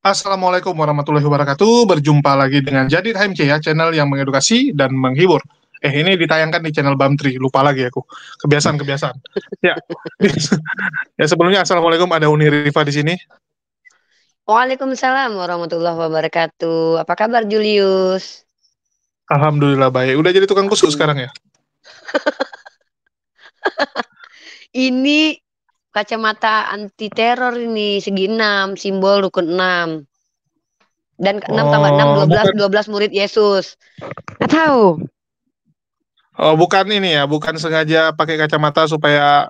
Assalamualaikum warahmatullahi wabarakatuh. Berjumpa lagi dengan Jadid HMC ya, channel yang mengedukasi dan menghibur. Ini ditayangkan di channel Bamtri. Lupa lagi aku. Kebiasaan-kebiasaan. Ya. Ya sebelumnya Assalamualaikum, ada Uni Rifa di sini. Waalaikumsalam warahmatullahi wabarakatuh. Apa kabar Julius? Alhamdulillah baik. Udah jadi tukang kusuk Alhamdulillah. sekarang ya? Ini kacamata anti teror ini segi 6, simbol rukun 6. Dan 6 tambah 6 Oh, 12, bukan 12 murid Yesus. Nggak tahu. bukan ini ya, bukan sengaja pakai kacamata supaya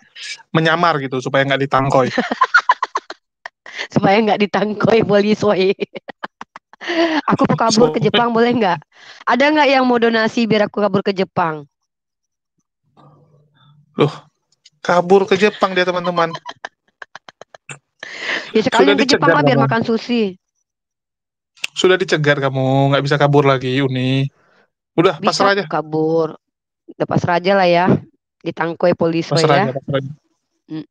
menyamar gitu, supaya nggak ditangkoi. Supaya nggak ditangkoi polisi. Aku mau kabur ke So, Jepang boleh nggak? Ada nggak yang mau donasi biar aku kabur ke Jepang? loh, kabur ke Jepang dia teman-teman. Ya Sudah sekalian ke Jepang dicegat lah biar kamu. makan sushi. Sudah dicegat kamu, nggak bisa kabur lagi, Uni. Udah, Bisa pasrah aku aja. kabur. Lepas raja lah ya. Ditangkoi polisi Pasrah ya. aja, pasrah aja.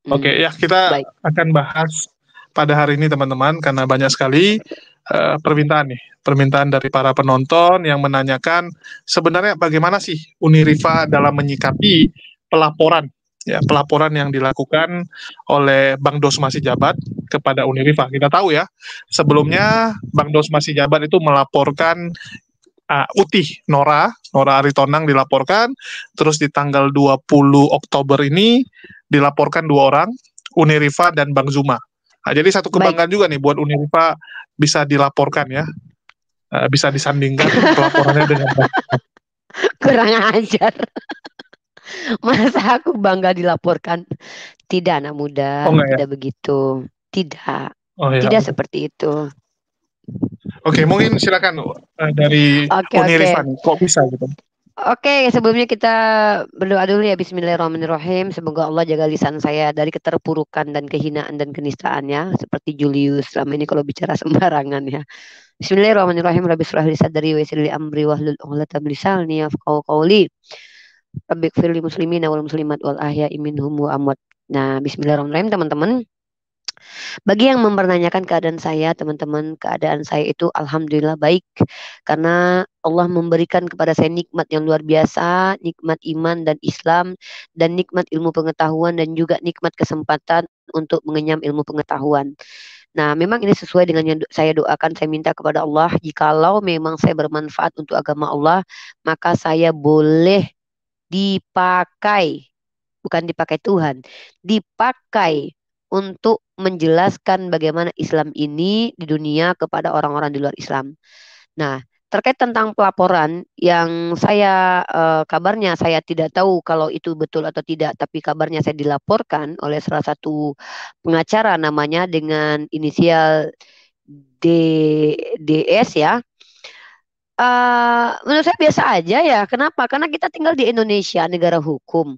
Oke, Mm-mm. ya kita Baik. akan bahas pada hari ini teman-teman karena banyak sekali permintaan nih, permintaan dari para penonton yang menanyakan sebenarnya bagaimana sih Unirifa dalam menyikapi pelaporan ya, pelaporan yang dilakukan oleh Bang Dos Jabat kepada Unirifa. Kita tahu ya, sebelumnya Bang Dos Jabat itu melaporkan Utih Nora Aritonang dilaporkan, terus di tanggal 20 Oktober ini dilaporkan dua orang, Unirifa dan Bang Zuma. Nah, jadi satu Baik. kebanggaan juga nih buat Unirifa bisa dilaporkan ya, bisa disandingkan pelaporannya dengan Kurang ajar. Masa aku bangga dilaporkan? Tidak, anak oh muda, enggak ya, tidak begitu. Tidak, oh ya tidak udah. seperti itu. Oke, mungkin silakan dari Oke, oke. Unirifa nih, kok bisa gitu. Oke, sebelumnya kita berdoa dulu ya. Bismillahirrahmanirrahim. Semoga Allah jaga lisan saya dari keterpurukan dan kehinaan dan kenistaannya. Seperti Julius selama ini kalau bicara sembarangan ya. Bismillahirrahmanirrahim. Rabbi shrah li sadri wa yassir li amri wahlul 'uqdatam min lisani yafqahu qawli. Rabbi ighfir li muslimina wal muslimat wal ahya'i minhum wa amwat. Nah, bismillahirrahmanirrahim teman-teman. Bagi yang mempertanyakan keadaan saya, teman-teman, keadaan saya itu alhamdulillah baik karena Allah memberikan kepada saya nikmat yang luar biasa, nikmat iman dan Islam dan nikmat ilmu pengetahuan dan juga nikmat kesempatan untuk mengenyam ilmu pengetahuan. Nah, memang ini sesuai dengan yang saya doakan, saya minta kepada Allah, jikalau memang saya bermanfaat untuk agama Allah, maka saya boleh dipakai, bukan dipakai Tuhan, dipakai untuk menjelaskan bagaimana Islam ini di dunia kepada orang-orang di luar Islam. Nah, terkait tentang pelaporan yang saya kabarnya saya tidak tahu kalau itu betul atau tidak, tapi kabarnya saya dilaporkan oleh salah satu pengacara namanya dengan inisial D, DS ya. Menurut saya biasa aja ya. Kenapa? Karena kita tinggal di Indonesia, negara hukum.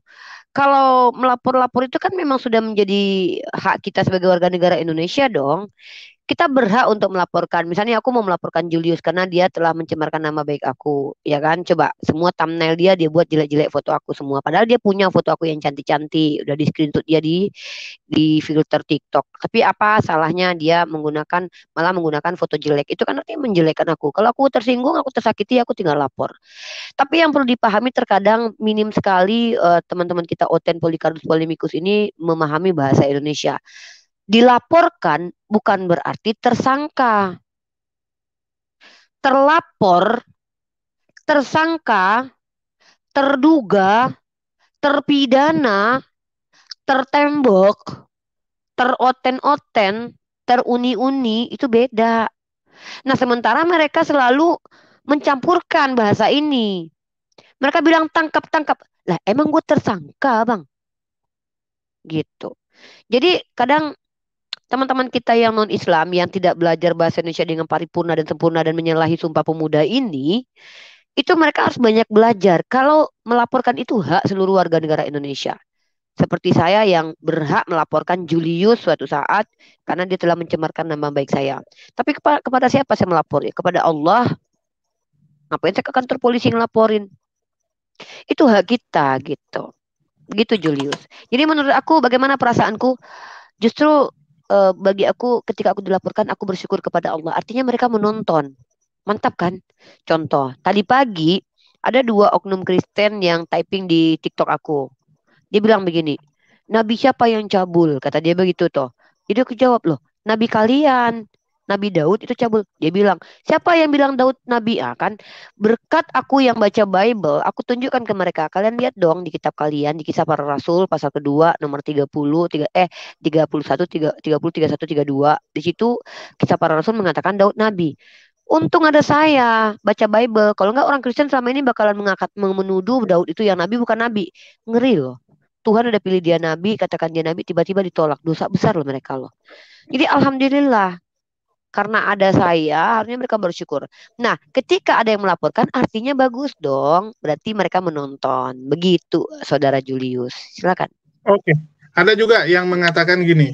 Kalau melapor-lapor itu kan memang sudah menjadi hak kita sebagai warga negara Indonesia dong. Kita berhak untuk melaporkan. Misalnya aku mau melaporkan Julius karena dia telah mencemarkan nama baik aku, ya kan? Coba semua thumbnail dia buat jelek-jelek foto aku semua. Padahal dia punya foto aku yang cantik-cantik, udah di screenshot dia di filter TikTok. Tapi apa salahnya dia malah menggunakan foto jelek? Itu kan artinya menjelekkan aku. Kalau aku tersinggung, aku tersakiti, aku tinggal lapor. Tapi yang perlu dipahami terkadang minim sekali teman-teman kita Oten Polikarpus Polemikus ini memahami bahasa Indonesia. Dilaporkan bukan berarti tersangka. Terlapor, tersangka, terduga, terpidana, tertembok, teroten-oten, teruni-uni itu beda. Nah, sementara mereka selalu mencampurkan bahasa ini. Mereka bilang tangkap-tangkap. Lah, emang gue tersangka, Bang? Gitu. Jadi kadang teman-teman kita yang non-Islam yang tidak belajar bahasa Indonesia dengan paripurna dan sempurna dan menyalahi Sumpah Pemuda ini, itu mereka harus banyak belajar. Kalau melaporkan itu hak seluruh warga negara Indonesia. Seperti saya yang berhak melaporkan Julius suatu saat karena dia telah mencemarkan nama baik saya. Tapi kepada siapa saya melapor? Ya, kepada Allah. Ngapain saya ke kantor polisi ngelaporin? Itu hak kita gitu. Gitu Julius. Jadi menurut aku bagaimana perasaanku? Justru bagi aku ketika aku dilaporkan aku bersyukur kepada Allah. Artinya mereka menonton. Mantap kan? Contoh, tadi pagi ada dua oknum Kristen yang typing di TikTok aku. Dia bilang begini, Nabi siapa yang cabul? Kata dia begitu toh. Jadi aku jawab loh, Nabi kalian. Nabi Daud itu cabul. Dia bilang, siapa yang bilang Daud Nabi? Ah kan, berkat aku yang baca Bible, aku tunjukkan ke mereka. Kalian lihat dong di kitab kalian, di Kisah Para Rasul, pasal kedua, nomor 30, 31, 30, 31, 32. Di situ Kisah Para Rasul mengatakan Daud Nabi. Untung ada saya baca Bible. Kalau enggak orang Kristen selama ini bakalan menuduh Daud itu yang nabi bukan nabi. Ngeri loh. Tuhan udah pilih dia nabi, katakan dia nabi, tiba-tiba ditolak. Dosa besar loh mereka loh. Jadi alhamdulillah karena ada saya, harusnya mereka bersyukur. Nah, ketika ada yang melaporkan, artinya bagus dong. Berarti mereka menonton. Begitu, Saudara Julius. Silakan. Oke. Ada juga yang mengatakan gini,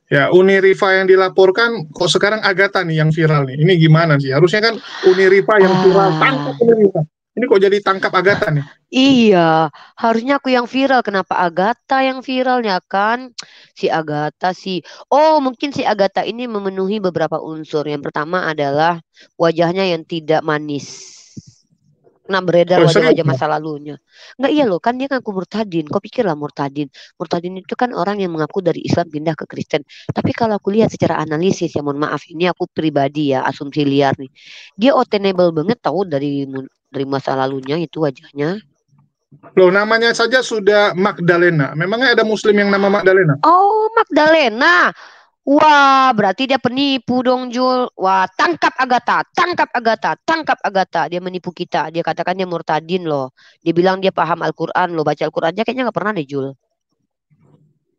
ya, Unirifa yang dilaporkan kok sekarang Agatha nih yang viral nih. Ini gimana sih? Harusnya kan Unirifa yang viral, tangkap Ah, Unirifa. Ini kok jadi tangkap Agatha nih? iya, harusnya aku yang viral. Kenapa Agatha yang viralnya kan? Si Agatha sih. Oh, mungkin si Agatha ini memenuhi beberapa unsur. Yang pertama adalah wajahnya yang tidak manis. Nah, beredar Oh, serius wajah-wajah ya? masa lalunya. Enggak iya loh, kan dia ngaku murtadin. Kau pikirlah murtadin. Murtadin itu kan orang yang mengaku dari Islam pindah ke Kristen. Tapi kalau aku lihat secara analisis, ya mohon maaf, ini aku pribadi ya, asumsi liar nih. Dia attainable banget tahu dari masa lalunya itu wajahnya. Loh, namanya saja sudah Magdalena. Memangnya ada muslim yang nama Magdalena? Oh, Magdalena. Wah, berarti dia penipu dong, Jul. Wah, tangkap Agatha, tangkap Agatha, tangkap Agatha. Dia menipu kita. Dia katakan dia murtadin loh. Dia bilang dia paham Al-Quran loh. Baca Al-Quran aja kayaknya nggak pernah deh, Jul.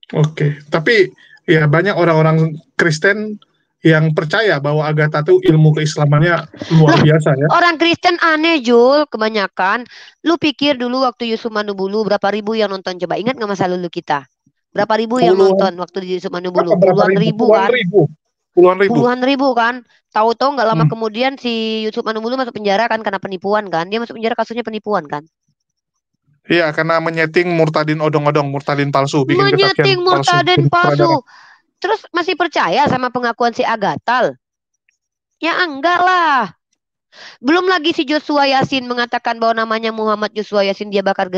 Oke, tapi ya banyak orang-orang Kristen yang percaya bahwa Agatha itu ilmu keislamannya luar Lah, biasa ya. orang Kristen aneh, Jul. Kebanyakan. Lu pikir dulu waktu Yusuf Manubulu berapa ribu yang nonton? Coba ingat nggak masa lalu kita? Berapa ribu yang Puluhan, nonton waktu di Yusuf Manubulu? berapa Puluhan ribu? ribu Puluhan kan? ribu. Puluhan ribu. Puluhan ribu kan? Tahu-tahu nggak lama Hmm. kemudian si Yusuf Manubulu masuk penjara kan karena penipuan kan? Dia masuk penjara kasusnya penipuan kan? Iya, karena menyeting murtadin odong-odong, murtadin palsu, bikin kesaksian Menyeting palsu, murtadin jadi palsu. sutradara. Terus masih percaya sama pengakuan si Agatal? Ya enggak lah. Belum lagi si Joshua Yasin mengatakan bahwa namanya Muhammad Joshua Yasin dia bakar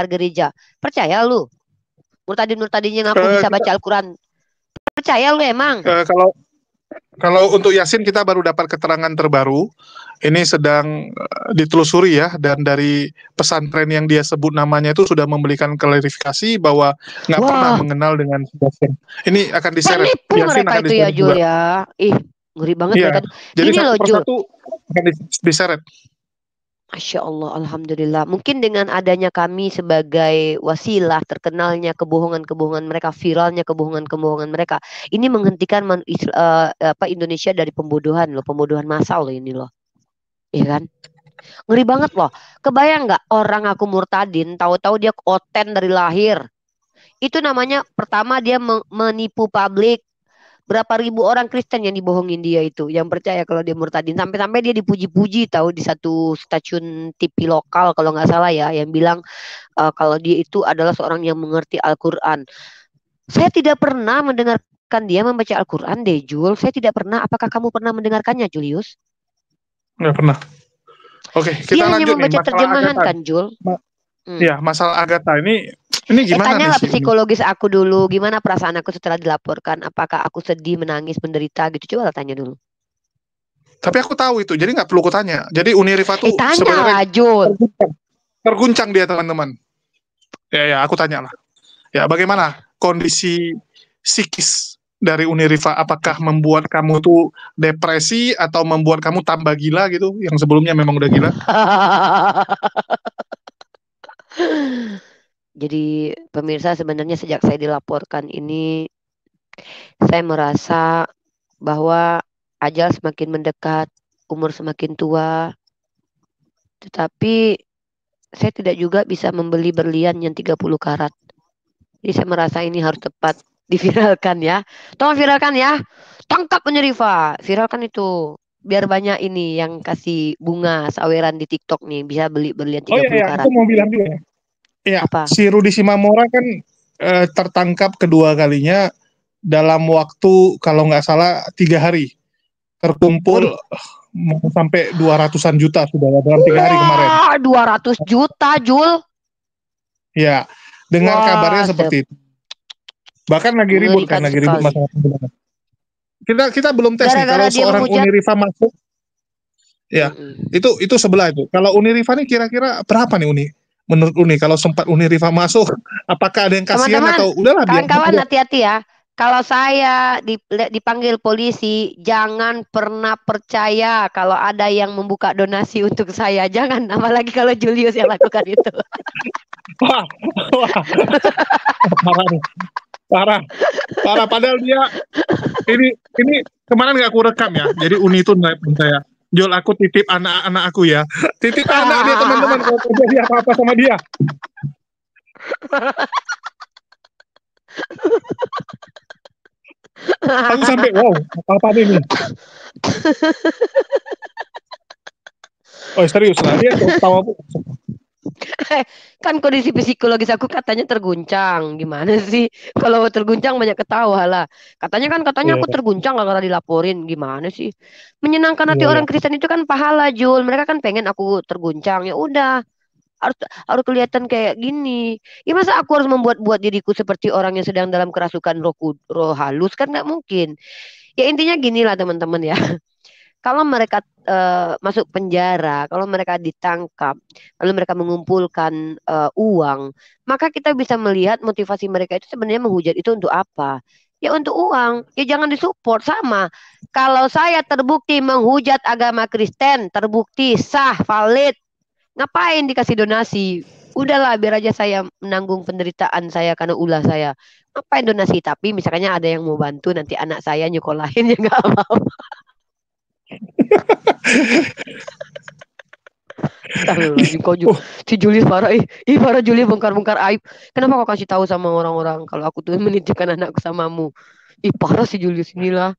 gereja. Percaya lu? Murtadin-murtadin yang ngaku Eh, bisa kita, baca Al-Quran. Percaya lu emang? kalau kalau untuk Yasin kita baru dapat keterangan terbaru. Ini sedang ditelusuri ya, dan dari pesantren yang dia sebut namanya itu sudah memberikan klarifikasi bahwa nggak pernah Wah, mengenal dengan Yasin. Ini akan diseret, penipu Yasin mereka akan itu ya diseret Jul juga. ya. Ih, ngeri banget Iya, mereka tuh. jadi Gini satu loh Jul. persatu akan diseret. Masya Allah, Alhamdulillah. Mungkin dengan adanya kami sebagai wasilah terkenalnya kebohongan-kebohongan mereka, viralnya kebohongan-kebohongan mereka, ini menghentikan Indonesia dari pembodohan loh, pembodohan massal loh ini loh, iya kan? Ngeri banget loh. Kebayang nggak orang aku murtadin, tahu-tahu dia konten dari lahir. Itu namanya pertama dia menipu publik. Berapa ribu orang Kristen yang dibohongin dia itu, yang percaya kalau dia murtadin. Sampai-sampai dia dipuji-puji tahu di satu stasiun TV lokal kalau nggak salah ya, yang bilang kalau dia itu adalah seorang yang mengerti Al-Quran. Saya tidak pernah mendengarkan dia membaca Al-Quran deh, Jul. Saya tidak pernah. Apakah kamu pernah mendengarkannya, Julius? Nggak pernah. Oke, Dia kita hanya lanjut nih membaca masalah terjemahan Agatha. kan, Jul? Ma- Hmm. Ya, masalah Agatha ini gimana nih Tanyalah sih ini? psikologis aku dulu. Gimana perasaan aku setelah dilaporkan? Apakah aku sedih, menangis, menderita gitu? Coba lah tanya dulu. Tapi aku tahu itu, jadi nggak perlu kutanya. Jadi Unirifa tuh sebenarnya Tanyalah, Jul. terguncang, terguncang dia teman-teman. Ya, aku tanya lah. Ya, bagaimana kondisi psikis dari Unirifa? Apakah membuat kamu tuh depresi atau membuat kamu tambah gila gitu? Yang sebelumnya memang udah gila. Jadi pemirsa sebenarnya sejak saya dilaporkan ini saya merasa bahwa ajal semakin mendekat, umur semakin tua, tetapi saya tidak juga bisa membeli berlian yang 30 karat. Jadi saya merasa ini harus tepat diviralkan ya. Tolong viralkan ya. Tangkap penyerifa. Viralkan itu. Biar banyak ini yang kasih bunga saweran di TikTok nih. Bisa beli berlian Oh tiga iya, puluh ya, aku karat. mau bilang juga ya. Ya, Apa? si Rudy Simamora kan tertangkap kedua kalinya dalam waktu kalau nggak salah 3 hari terkumpul Waduh. sampai 200-an juta sudah ya, dalam 3 hari kemarin. Wah, 200 juta, Jul. Ya, dengar Wah, kabarnya seperti itu. Bahkan mengerikan lagi ribut sekali. masalah pembenahan. Kita belum tes nih Gara-gara kalau dia seorang menghujat. Unirifa masuk, ya Mm-mm. itu sebelah itu. Kalau Unirifa nih kira-kira berapa nih Uni? Menurut Uni kalau sempat Unirifa masuk, apakah ada yang kasihan Teman-teman, atau udahlah biar kawan-kawan aja? hati-hati ya. Kalau saya dipanggil polisi, jangan pernah percaya kalau ada yang membuka donasi untuk saya. Jangan, apalagi kalau Julius yang lakukan itu. Wah, wah, parah nih, parah, parah. Padahal dia ini kemarin nggak aku rekam ya. Jadi Uni itu nelpon saya. Jol, aku titip anak-anak aku ya. Titip anak dia teman-teman kalau terjadi apa-apa sama dia. Aku sampai wow, apa-apa nih? Oh serius lah, dia tahu aku. Kan kondisi psikologis aku katanya terguncang. Gimana sih? Kalau terguncang banyak ketawa lah. Katanya Iya, aku terguncang karena dilaporin. Gimana sih? Menyenangkan hati iya, iya. orang Kristen itu kan pahala, Jul. Mereka kan pengen aku terguncang. Ya udah, harus harus kelihatan kayak gini. Ya masa aku harus membuat-buat diriku seperti orang yang sedang dalam kerasukan roh halus kan nggak mungkin. Ya intinya gini lah teman-teman ya. Kalau mereka masuk penjara, kalau mereka ditangkap, lalu mereka mengumpulkan uang, maka kita bisa melihat motivasi mereka itu sebenarnya menghujat itu untuk apa? Ya untuk uang. Ya jangan disupport sama. Kalau saya terbukti menghujat agama Kristen, terbukti sah, valid, ngapain dikasih donasi? Udahlah biar aja saya menanggung penderitaan saya karena ulah saya. Ngapain donasi? Tapi misalnya ada yang mau bantu nanti anak saya nyekolahin ya nggak apa-apa. Astagfirullahaladzim kau Uh, si Julius parah parah Julius bongkar-bongkar aib. Kenapa kau kasih tahu sama orang-orang kalau aku tuh menitipkan anakku samamu? Parah si Julius inilah.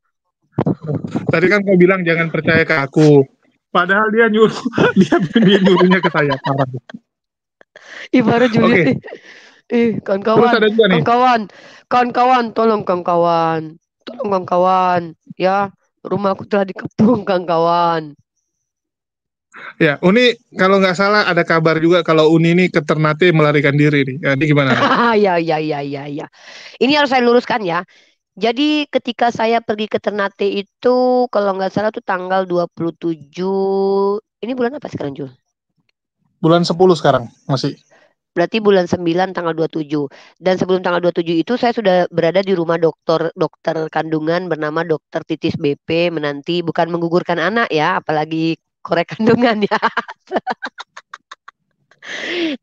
Tadi kan kau bilang jangan percaya ke aku. Padahal dia nyuruh, dia nyuruhnya ke saya. Parah. Parah Julius Oke, terus kawan-kawan, ada juga nih. kawan-kawan, kawan-kawan, tolong kawan-kawan, tolong kawan-kawan, ya rumahku telah dikepung kawan-kawan. Ya, Uni kalau nggak salah ada kabar juga kalau Uni ini ke Ternate melarikan diri nih. Ya, ini gimana nih? Ya, ya, ya, ya, ya. Ini harus saya luruskan ya. Jadi ketika saya pergi ke Ternate itu kalau nggak salah tuh tanggal 27. Ini bulan apa sekarang, Jul? Bulan 10 sekarang masih. Berarti bulan 9 tanggal 27. Dan sebelum tanggal 27 itu saya sudah berada di rumah dokter dokter kandungan bernama Dokter Titis BP menanti bukan menggugurkan anak ya, apalagi korek kandungan ya.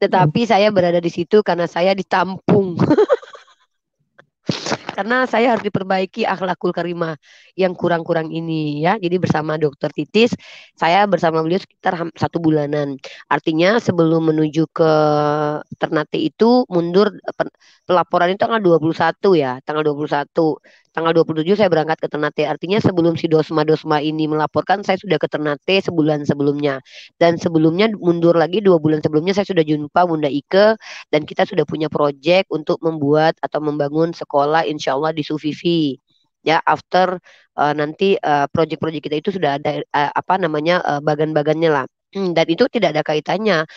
Tetapi saya berada di situ karena saya ditampung. Karena saya harus diperbaiki akhlakul karimah yang kurang-kurang ini ya. Jadi bersama Dokter Titis, saya bersama beliau sekitar 1 bulanan. Artinya sebelum menuju ke Ternate itu mundur pelaporan itu tanggal 21 ya, tanggal 21. Tanggal 27 saya berangkat ke Ternate. Artinya sebelum si Dosma-Dosma ini melaporkan, saya sudah ke Ternate sebulan sebelumnya. Dan sebelumnya mundur lagi 2 bulan sebelumnya saya sudah jumpa Bunda Ike dan kita sudah punya proyek untuk membuat atau membangun sekolah insya Allah di Sufifi ya after nanti proyek-proyek kita itu sudah ada apa namanya bagan-bagannya lah. Dan itu tidak ada kaitannya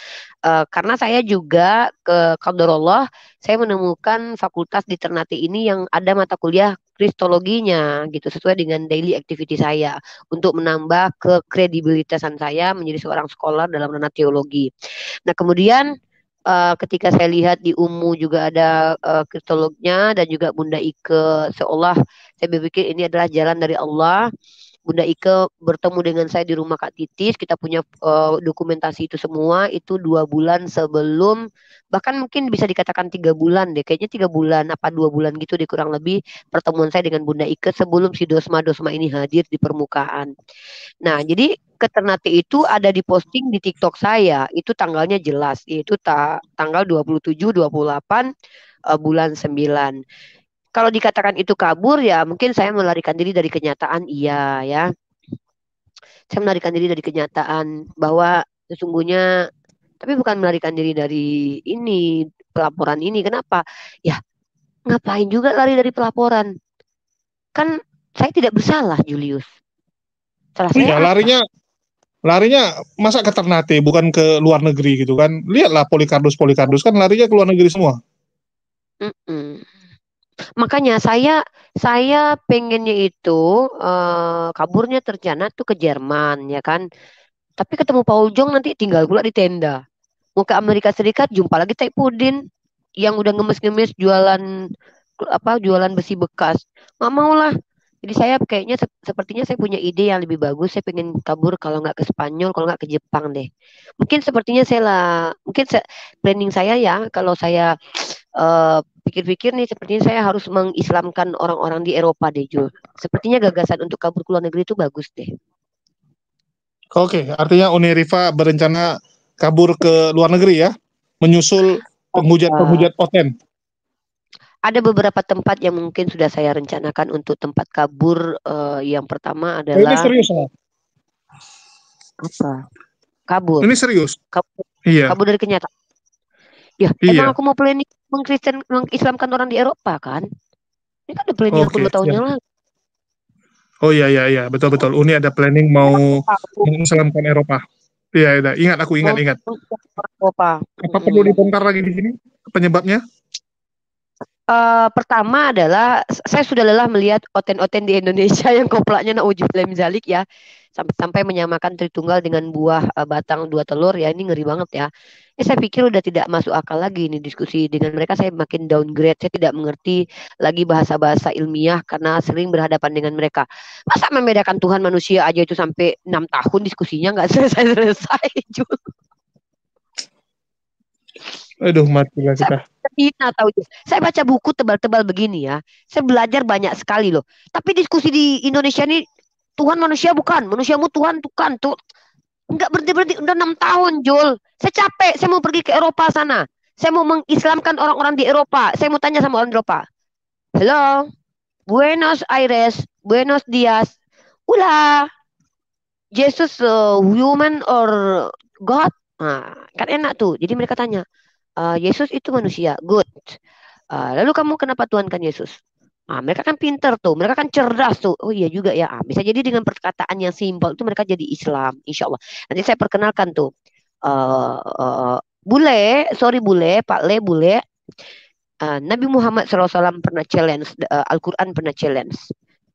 karena saya juga ke Qadarullah saya menemukan fakultas di Ternate ini yang ada mata kuliah kristologinya gitu sesuai dengan daily activity saya untuk menambah kekredibilitasan saya menjadi seorang scholar dalam ranah teologi. Nah, kemudian ketika saya lihat di UMU juga ada kristolognya dan juga Bunda Ike seolah saya berpikir ini adalah jalan dari Allah. Bunda Ike bertemu dengan saya di rumah Kak Titis, kita punya dokumentasi itu semua itu 2 bulan sebelum bahkan mungkin bisa dikatakan 3 bulan deh, kayaknya 3 bulan apa 2 bulan gitu deh kurang lebih pertemuan saya dengan Bunda Ike sebelum si Dosma ini hadir di permukaan. Nah, jadi ke Ternate itu ada di posting di TikTok saya, itu tanggalnya jelas, yaitu tanggal 27, 28 bulan 9. Kalau dikatakan itu kabur ya mungkin saya melarikan diri dari kenyataan iya ya. Saya melarikan diri dari kenyataan bahwa sesungguhnya tapi bukan melarikan diri dari ini pelaporan ini. Kenapa? Ya ngapain juga lari dari pelaporan? Kan saya tidak bersalah, Julius. Salah Iya, saya apa? larinya masa ke Ternate bukan ke luar negeri gitu kan. Lihatlah Polikarpus kan larinya ke luar negeri semua. Mm-mm. Makanya saya pengennya itu kaburnya terencana tuh ke Jerman ya kan. Tapi ketemu Paul Jong nanti tinggal pula di tenda. Mau ke Amerika Serikat jumpa lagi Taipudin yang udah ngemis-ngemis jualan besi bekas. Nggak mau lah. Jadi saya kayaknya sepertinya saya punya ide yang lebih bagus. Saya pengen kabur kalau nggak ke Spanyol, kalau nggak ke Jepang deh. Mungkin sepertinya saya lah, mungkin planning saya ya kalau saya pikir-pikir nih sepertinya saya harus mengislamkan orang-orang di Eropa deh, Jul. Sepertinya gagasan untuk kabur ke luar negeri itu bagus deh. Oke, artinya Uniriva berencana kabur ke luar negeri ya, menyusul Eh, penghujat poten. ada beberapa tempat yang mungkin sudah saya rencanakan untuk tempat kabur. Yang pertama Oh, ini adalah serius, ya? apa? Kabur. Ini serius. Kabur, Iya, kabur dari kenyataan. Ya, emang iya. aku mau planning mengislamkan orang di Eropa kan? Ini kan ada planning aku Oke, 2 tahun siap. yang lalu. Oh iya, iya, iya, betul, betul. Uni ada planning mau mengislamkan Eropa. Iya, iya, ingat aku Mau ingat. mengislamkan Eropa. Apa perlu Mm-mm. dibongkar lagi di sini penyebabnya? Pertama adalah saya sudah lelah melihat oten-oten di Indonesia yang koplaknya naudzubillah min zalik ya, sampai menyamakan Tritunggal dengan buah batang 2 telur ya, ini ngeri banget ya. Saya pikir udah tidak masuk akal lagi ini diskusi dengan mereka. Saya makin downgrade, saya tidak mengerti lagi bahasa-bahasa ilmiah karena sering berhadapan dengan mereka. Masa membedakan Tuhan manusia aja itu sampai 6 tahun diskusinya nggak selesai-selesai. Aduh, matilah Saya kita. hina tahu itu. Saya baca buku tebal-tebal begini ya. Saya belajar banyak sekali loh. Tapi diskusi di Indonesia ini Tuhan manusia bukan, manusiamu Tuhan bukan tuh. Enggak berhenti-berhenti udah 6 tahun, Jul. Saya capek, saya mau pergi ke Eropa sana. Saya mau mengislamkan orang-orang di Eropa. Saya mau tanya sama orang di Eropa. Hello, Buenos Aires, Buenos Dias. Ulah, Jesus human or God? Nah, kan enak tuh. Jadi mereka tanya, Yesus itu manusia, good. Lalu kamu kenapa Tuhan kan Yesus? Mereka kan pinter tuh, mereka kan cerdas tuh. Oh iya juga ya. Bisa jadi dengan perkataan yang simpel itu mereka jadi Islam, insya Allah. Nanti saya perkenalkan tuh. Bule, sorry bule, Pak Le bule. Nabi Muhammad SAW pernah challenge, Al-Quran pernah challenge.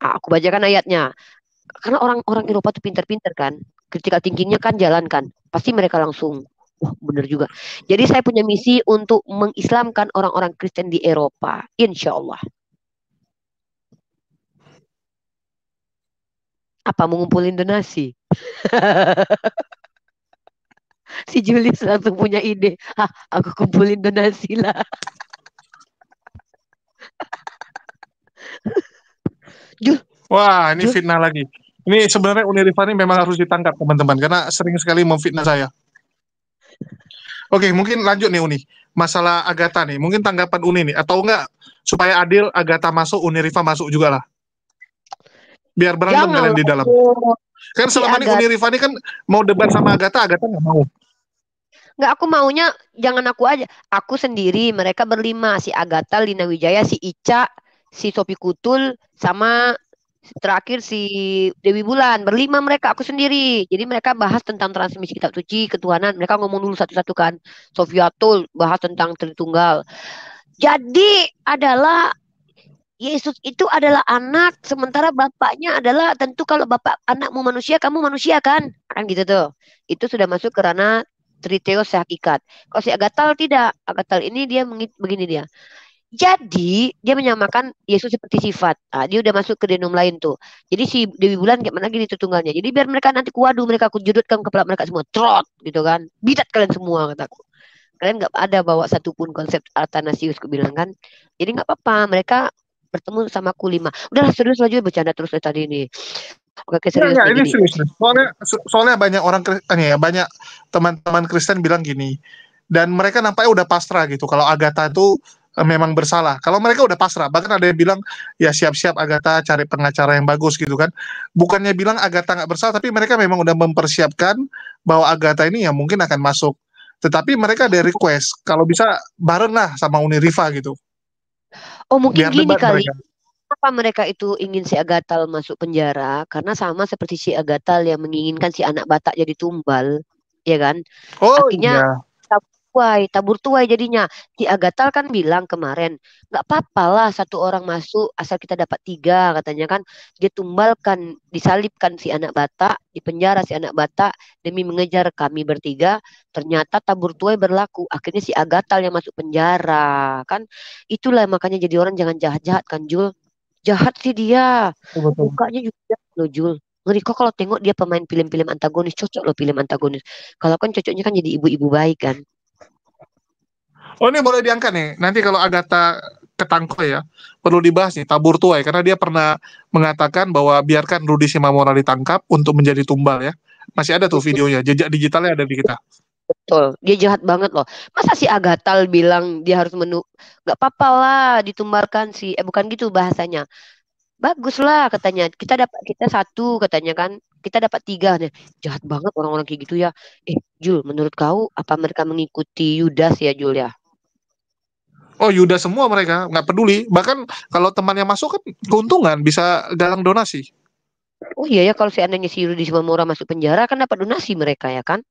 Aku bacakan ayatnya. Karena orang-orang Eropa tuh pinter-pinter kan. Critical thinkingnya kan jalan kan. Pasti mereka langsung, wah bener juga. Jadi saya punya misi untuk mengislamkan orang-orang Kristen di Eropa. Insya Allah. Apa mengumpulin donasi? Si Julius langsung punya ide. Aku kumpulin donasi lah. Jul, Wah, ini Jul. fitnah lagi. Ini sebenarnya Uniriva ini memang harus ditangkap teman-teman karena sering sekali memfitnah saya. Oke, mungkin lanjut nih Uni. Masalah Agatha nih, mungkin tanggapan Uni nih atau enggak supaya adil Agatha masuk, Uniriva masuk juga lah. Biar berantem kalian Janganlah di dalam. Jul. Kan Si selama ini Agat. Uniriva ini kan mau debat sama Agatha, Agatha nggak mau. Nggak, aku maunya jangan aku aja. Aku sendiri, mereka berlima. Si Agatha, Lina Wijaya, si Ica, si Sopi Kutul, sama terakhir si Dewi Bulan. Berlima mereka, aku sendiri. Jadi mereka bahas tentang transmisi kitab suci, ketuhanan. Mereka ngomong dulu satu-satu kan. Sofiatul bahas tentang Tritunggal. Jadi adalah Yesus itu adalah anak, sementara bapaknya adalah tentu kalau bapak anakmu manusia, kamu manusia kan gitu tuh. Itu sudah masuk ke ranah triteos hakikat. Kalau si Agatal tidak, Agatal ini dia begini dia. Jadi dia menyamakan Yesus seperti sifat. Dia udah masuk ke denom lain tuh. Jadi si Dewi Bulan kayak mana gini tunggalnya. Jadi biar mereka nanti kuadu mereka aku judutkan kepala mereka semua trot gitu kan. Bidat kalian semua kataku. Kalian nggak ada bawa satupun konsep Athanasius aku bilang kan. Jadi nggak apa-apa mereka bertemu sama aku 5. Udahlah serius aja bercanda terus tadi ini. Oke serius Enggak, nih ini gini. serius nih. Soalnya banyak orang ya, banyak teman-teman Kristen bilang gini. Dan mereka nampaknya udah pasrah gitu. Kalau Agatha itu memang bersalah. Kalau mereka udah pasrah, bahkan ada yang bilang ya siap-siap Agatha cari pengacara yang bagus gitu kan. Bukannya bilang Agatha nggak bersalah, tapi mereka memang udah mempersiapkan bahwa Agatha ini ya mungkin akan masuk. Tetapi mereka ada request kalau bisa bareng lah sama Uniriva gitu. Oh mungkin Biar gini debat kali. mereka. Kenapa mereka itu ingin si Agatal masuk penjara? Karena sama seperti si Agatal yang menginginkan si anak Batak jadi tumbal, ya kan? Oh Akhirnya iya. tabur tuai jadinya. Si Agatal kan bilang kemarin, nggak apa-apa lah satu orang masuk asal kita dapat tiga, katanya kan. Dia tumbalkan, disalibkan si anak Batak, di penjara si anak Batak demi mengejar kami bertiga. Ternyata tabur tuai berlaku. Akhirnya si Agatal yang masuk penjara, kan? Itulah makanya jadi orang jangan jahat-jahat kan, Jul. Jahat sih dia. Betul. Mukanya juga jahat loh, Jul. Ngeri kok kalau tengok dia pemain film-film antagonis. Cocok loh film antagonis. Kalau kan cocoknya kan jadi ibu-ibu baik kan. Oh ini boleh diangkat nih. Nanti kalau Agatha ketangkep ya, perlu dibahas nih tabur tuai karena dia pernah mengatakan bahwa biarkan Rudy Simamora ditangkap untuk menjadi tumbal ya. Masih ada tuh videonya, jejak digitalnya ada di kita. Betul. Dia jahat banget loh. Masa si Agatal bilang dia harus nggak apa-apa lah ditumbalkan si bukan gitu bahasanya. Bagus lah katanya. Kita satu katanya kan. Kita dapat tiga nih. Jahat banget orang-orang kayak gitu ya. Jul, menurut kau apa mereka mengikuti Yudas ya, Jul ya? Oh Yuda semua mereka nggak peduli. Bahkan kalau temannya masuk kan keuntungan bisa galang donasi. Oh iya ya kalau seandainya si Rudi Simamora masuk penjara kan dapat donasi mereka ya kan?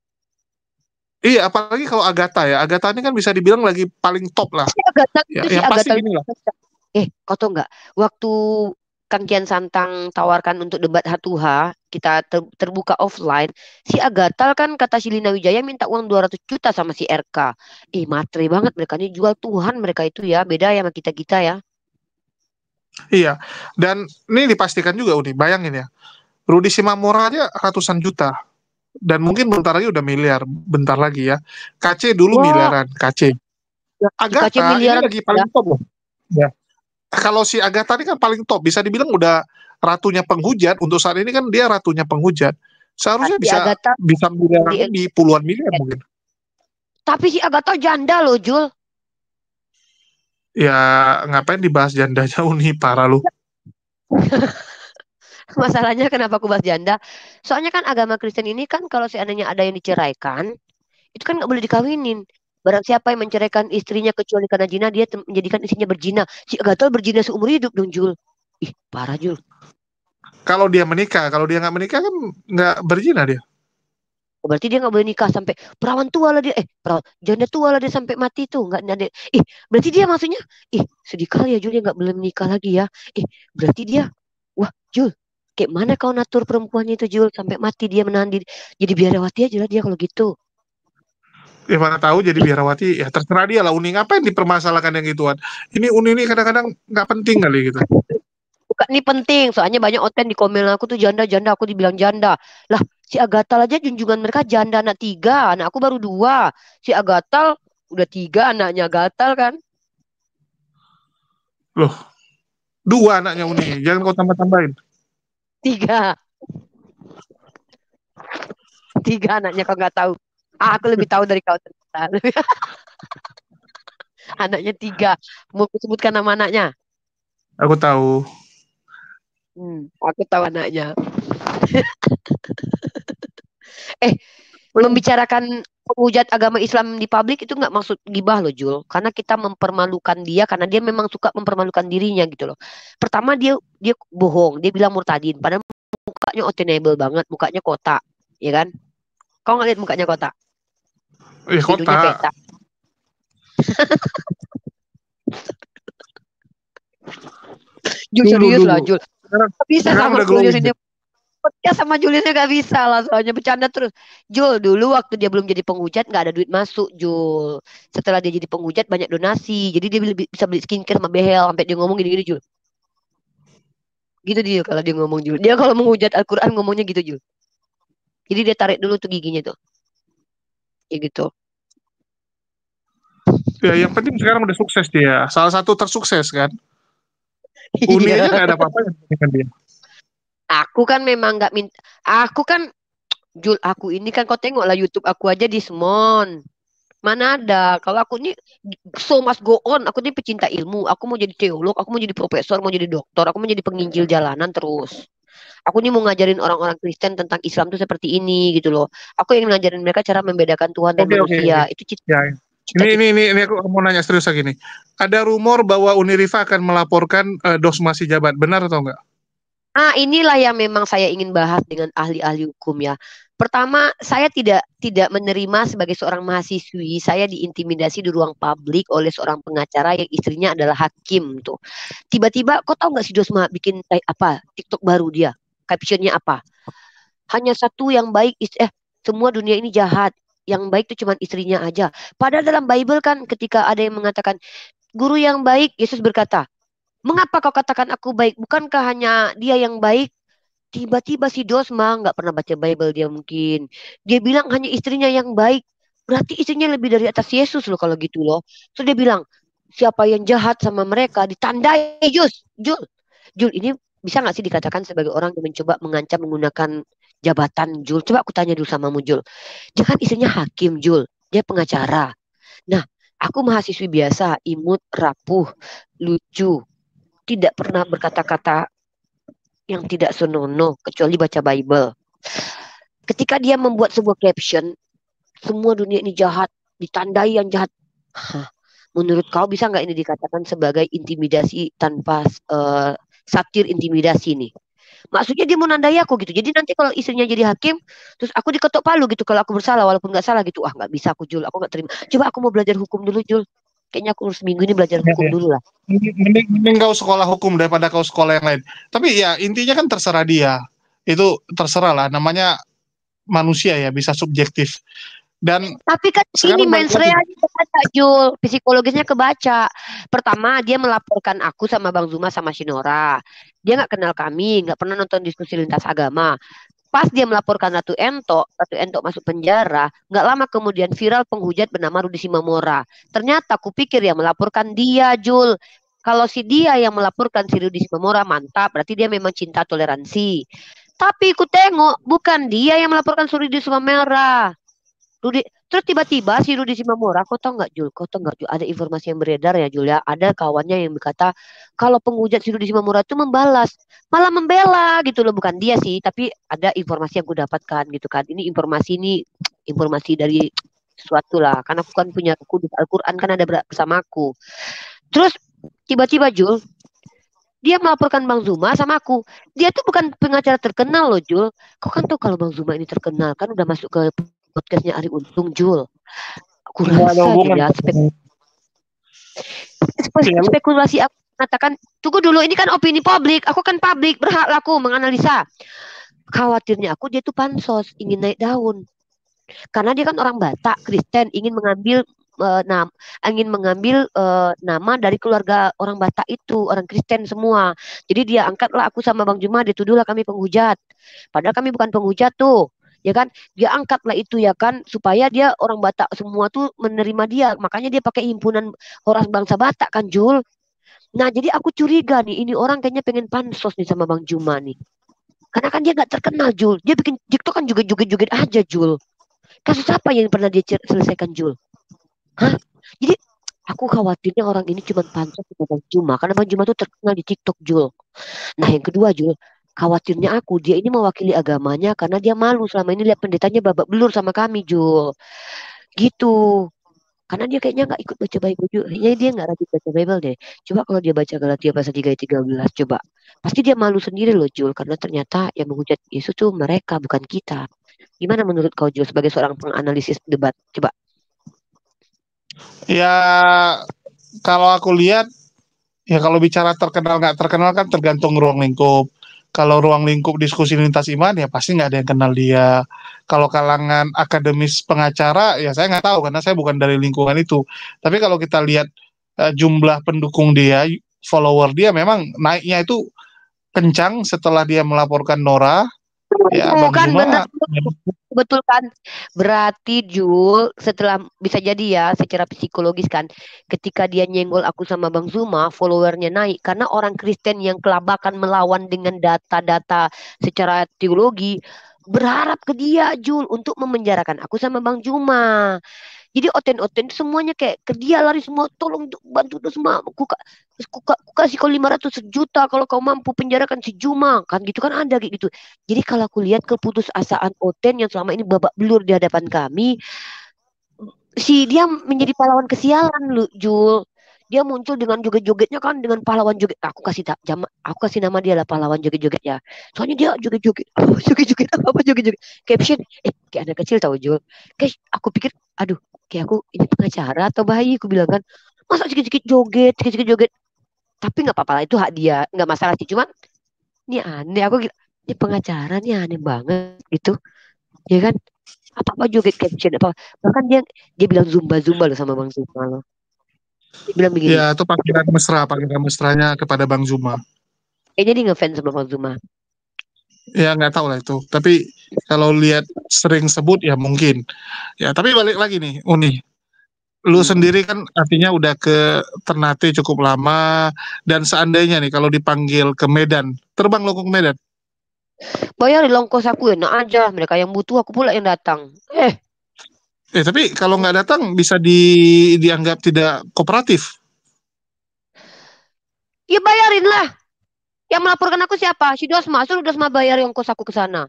Iya, apalagi kalau Agatha ya. Agatha ini kan bisa dibilang lagi paling top lah. Si Agatha Ya, itu si yang pasti Agatha. gini lah. Kau tau nggak? Waktu Kang Kian Santang tawarkan untuk debat H2H, kita terbuka offline. Si Agatal kan kata si Lina Wijaya minta uang 200 juta sama si RK. Matre banget mereka ini jual Tuhan mereka itu ya. Beda ya sama kita-kita ya. Iya. Dan ini dipastikan juga Uni, bayangin ya. Rudy Simamora aja ratusan juta. Dan mungkin bentar lagi udah miliar, bentar lagi ya. KC dulu Wah, miliaran, KC. ya, si KC Agatha ini miliaran lagi ya. paling top loh. Ya. Kalau si Agatha ini kan paling top, bisa dibilang udah ratunya penghujat. Untuk saat ini kan dia ratunya penghujat. Seharusnya Si bisa Agatha bisa miliaran di lebih, puluhan miliar mungkin. tapi si Agatha janda loh, Jul. Ya ngapain dibahas jandanya Uni, parah lu. Masalahnya kenapa aku bahas janda? Soalnya kan agama Kristen ini kan kalau seandainya ada yang diceraikan, itu kan nggak boleh dikawinin. Barang siapa yang menceraikan istrinya kecuali karena zina, dia menjadikan istrinya berzina. Si Gatal berzina seumur hidup dong, Jul. Ih, parah, Jul. Kalau dia menikah, kalau dia nggak menikah kan nggak berzina dia. Berarti dia nggak boleh nikah sampai perawan tua lah dia. Perawan janda tua lah dia sampai mati tuh. Nggak ada. Berarti dia maksudnya, sedih kali ya Jul ya nggak boleh menikah lagi ya. Berarti dia, wah Jul, kayak mana kau natur perempuannya itu Jul sampai mati dia menahan diri. Jadi biarawati aja lah dia kalau gitu. Ya mana tahu jadi Ih, biarawati, ya terserah dia lah Uni, ngapain dipermasalahkan yang gituan. Ini Uni ini kadang-kadang nggak penting kali gitu. bukan ini penting, soalnya banyak oten di komen aku tuh janda-janda, aku dibilang janda. Lah, si Agatal aja junjungan mereka janda anak tiga, anak aku baru dua. Si Agatal udah tiga anaknya Agatal kan? Loh, dua anaknya Uni, jangan kau tambah-tambahin. Tiga, tiga anaknya kau nggak tahu. Aku lebih tahu dari kau ternyata. Anaknya tiga. Mau aku sebutkan nama anaknya? Aku tahu. Aku tahu anaknya. Eh, Oh, iya. membicarakan penghujat agama Islam di publik itu nggak maksud gibah loh Jul, karena kita mempermalukan dia karena dia memang suka mempermalukan dirinya gitu loh. Pertama dia dia bohong, dia bilang murtadin, padahal mukanya otenable banget, mukanya kotak, ya kan? Kau nggak lihat mukanya kotak, Kota. hidungnya peta. Jul Dulu serius lah dulu. Jul, Sekarang, nggak bisa sekarang sama udah Julius glowing ini. deh. Podcast sama Juliusnya gak bisa lah soalnya bercanda terus. Jul dulu waktu dia belum jadi penghujat nggak ada duit masuk Jul. Setelah dia jadi penghujat banyak donasi. Jadi dia bisa beli skincare sama behel sampai dia ngomong gini-gini Jul. Gitu dia kalau dia ngomong Jul. Dia kalau menghujat Al-Quran ngomongnya gitu Jul. Jadi dia tarik dulu tuh giginya tuh. Ya gitu. Ya yang penting sekarang udah sukses dia. Salah satu tersukses kan. Uni aja Iya. nggak ada apa-apa dengan dia. Aku kan memang nggak minta. Aku kan Jul aku ini kan kau tengok lah YouTube aku aja di Semon. Mana ada. Kalau aku ini so must go on. Aku ini pecinta ilmu. Aku mau jadi teolog, aku mau jadi profesor, mau jadi dokter, aku mau jadi penginjil jalanan terus. Aku ini mau ngajarin orang-orang Kristen tentang Islam tuh seperti ini gitu loh. Aku ingin ngajarin mereka cara membedakan Tuhan dan Oke oke oke. manusia. Itu cita Ya, ya. Ini aku mau nanya serius lagi nih. Ada rumor bahwa Uniriva akan melaporkan Dosma Sijabat, benar atau enggak? Inilah yang memang saya ingin bahas dengan ahli-ahli hukum ya. Pertama, saya tidak menerima sebagai seorang mahasiswi, saya diintimidasi di ruang publik oleh seorang pengacara yang istrinya adalah hakim tuh. Tiba-tiba, kau tahu nggak si Dosma bikin apa TikTok baru dia? Captionnya apa? Hanya satu yang baik, semua dunia ini jahat. Yang baik itu cuma istrinya aja. Padahal dalam Bible kan ketika ada yang mengatakan guru yang baik, Yesus berkata, mengapa kau katakan aku baik? Bukankah hanya dia yang baik? Tiba-tiba si Dosma nggak pernah baca Bible dia mungkin. Dia bilang hanya istrinya yang baik. Berarti istrinya lebih dari atas Yesus loh kalau gitu loh. So dia bilang, siapa yang jahat sama mereka ditandai Jul. Jul ini bisa nggak sih dikatakan sebagai orang yang mencoba mengancam menggunakan jabatan Jul? Coba aku tanya dulu sama Jul. Dia kan istrinya hakim Jul. Dia pengacara. Nah, aku mahasiswi biasa, imut, rapuh, lucu, tidak pernah berkata-kata yang tidak senonoh kecuali baca Bible. Ketika dia membuat sebuah caption, semua dunia ini jahat, ditandai yang jahat. Hah, menurut kau bisa nggak ini dikatakan sebagai intimidasi tanpa satir intimidasi nih? Maksudnya dia mau nandai aku gitu. Jadi nanti kalau istrinya jadi hakim, terus aku diketok palu gitu kalau aku bersalah walaupun nggak salah gitu. Nggak bisa aku Jul, aku nggak terima. Coba aku mau belajar hukum dulu Jul. Kayaknya aku harus minggu ini belajar Ya, hukum ya. dulu lah. Mending kau sekolah hukum daripada kau sekolah yang lain. Tapi ya intinya kan terserah dia. Itu terserah lah. Namanya manusia ya, bisa subjektif. Dan Tapi kan ini sekarang balik mens lagi. realnya kebaca, Jul. Psikologisnya kebaca. Pertama, dia melaporkan aku sama Bang Zuma sama Sinora. Dia nggak kenal kami, nggak pernah nonton diskusi lintas agama. Pas dia melaporkan Ratu Ento masuk penjara, nggak lama kemudian viral penghujat bernama Rudi Simamora. Ternyata aku pikir yang melaporkan dia, Jul. Kalau si dia yang melaporkan si Rudi Simamora mantap, berarti dia memang cinta toleransi. Tapi aku tengok, bukan dia yang melaporkan si Rudi Simamora. Rudi, terus tiba-tiba si Rudi Simamora, kau tahu nggak Jul? Kau tahu nggak Jul? Ada informasi yang beredar ya Jul ya. Ada kawannya yang berkata kalau penghujat si Rudi Simamora itu membalas, malah membela gitu loh. Bukan dia sih, tapi ada informasi yang gue dapatkan gitu kan. Informasi dari sesuatu lah. Karena aku kan punya kudus Al-Quran kan ada bersamaku. Terus tiba-tiba Jul, dia melaporkan Bang Zuma sama aku. Dia tuh bukan pengacara terkenal loh Jul. Kau kan tahu kalau Bang Zuma ini terkenal kan udah masuk ke podcastnya Ari Untung Jul. Aku Nggak ada rasa hubungan. Jul ya Ya, spekulasi aku mengatakan tunggu dulu ini kan opini publik. Aku kan publik berhak aku menganalisa. Khawatirnya aku dia tuh pansos ingin naik daun karena dia kan orang Batak Kristen ingin mengambil nama dari keluarga orang Batak itu orang Kristen semua. Jadi dia angkatlah aku sama Bang Juma dituduhlah kami penghujat. Padahal kami bukan penghujat tuh. Ya kan, dia angkatlah itu ya kan supaya dia orang Batak semua tuh menerima dia. Makanya dia pakai himpunan Horas Bangsa Batak kan Jul. Nah, jadi aku curiga nih ini orang kayaknya pengen pansos nih sama Bang Juma nih. Karena kan dia nggak terkenal Jul. Dia bikin TikTok kan juga joget-joget aja Jul. Kasus apa yang pernah dia selesaikan Jul? Hah? Jadi aku khawatirnya orang ini cuma pansos sama Bang Juma. Karena Bang Juma tuh terkenal di TikTok Jul. Nah yang kedua Jul, khawatirnya aku dia ini mewakili agamanya karena dia malu selama ini lihat pendetanya babak belur sama kami Jul. Gitu. Karena dia kayaknya nggak ikut baca Bible juga. Kayaknya dia nggak rajin baca Bible deh. Coba kalau dia baca Galatia pasal 3 ayat 13, coba. Pasti dia malu sendiri loh, Jul. Karena ternyata yang menghujat Yesus tuh mereka, bukan kita. Gimana menurut kau, Jul, sebagai seorang penganalisis debat? Coba. ya kalau aku lihat, ya kalau bicara terkenal nggak terkenal kan tergantung ruang lingkup. Kalau ruang lingkup diskusi lintas iman ya pasti nggak ada yang kenal dia. Kalau kalangan akademis pengacara ya saya nggak tahu karena saya bukan dari lingkungan itu. Tapi kalau kita lihat jumlah pendukung dia, follower dia memang naiknya itu kencang setelah dia melaporkan Nora. Ya Oh, Bang kan benar. Juma, Betul kan? Berarti Jul setelah bisa jadi ya secara psikologis kan ketika dia nyenggol aku sama Bang Zuma followernya naik karena orang Kristen yang kelabakan melawan dengan data-data secara teologi berharap ke dia Jul untuk memenjarakan aku sama Bang Juma. Jadi oten-oten semuanya kayak ke dia lari semua tolong bantu dong semua aku kasih kau 500 juta kalau kau mampu penjarakan si Juma kan gitu kan ada kayak gitu. Jadi kalau aku lihat keputusasaan Oten yang selama ini babak belur di hadapan kami dia menjadi pahlawan kesialan lu Jul. Dia muncul dengan joget-jogetnya kan, dengan pahlawan joget. Aku kasih nama dia lah pahlawan joget-joget ya. Soalnya dia joget-joget, joget-joget apa joget-joget. Caption, kayak anak kecil tahu Jul. Kayak aku pikir, aduh, kayak aku ini pengacara atau bayi, aku bilang kan. Masa sedikit-sedikit joget, sedikit-sedikit joget. Tapi nggak apa-apa lah, itu hak dia, nggak masalah sih. Cuman ini aneh, aku gila, ini pengacara nih aneh banget gitu, ya kan? Apa-apa joget caption apa, bahkan dia dia bilang zumba zumba loh sama Bang Zumba loh. Dia bilang begini, Ya, itu panggilan mesranya kepada Bang Zuma. kayaknya dia ngefans sama Bang Zuma. Ya, nggak tahu lah itu. Tapi kalau lihat sering sebut ya mungkin. Ya, tapi balik lagi nih, Uni. Lu Hmm. sendiri kan artinya udah ke Ternate cukup lama, dan seandainya nih kalau dipanggil ke Medan, terbang lo ke Medan. Bayarin ongkos aku, enak aja, mereka yang butuh aku pula yang datang. Tapi kalau nggak datang bisa dianggap tidak kooperatif. Ya bayarin lah, yang melaporkan aku siapa? Si Dosma, suruh Dosma bayar ongkos aku ke sana.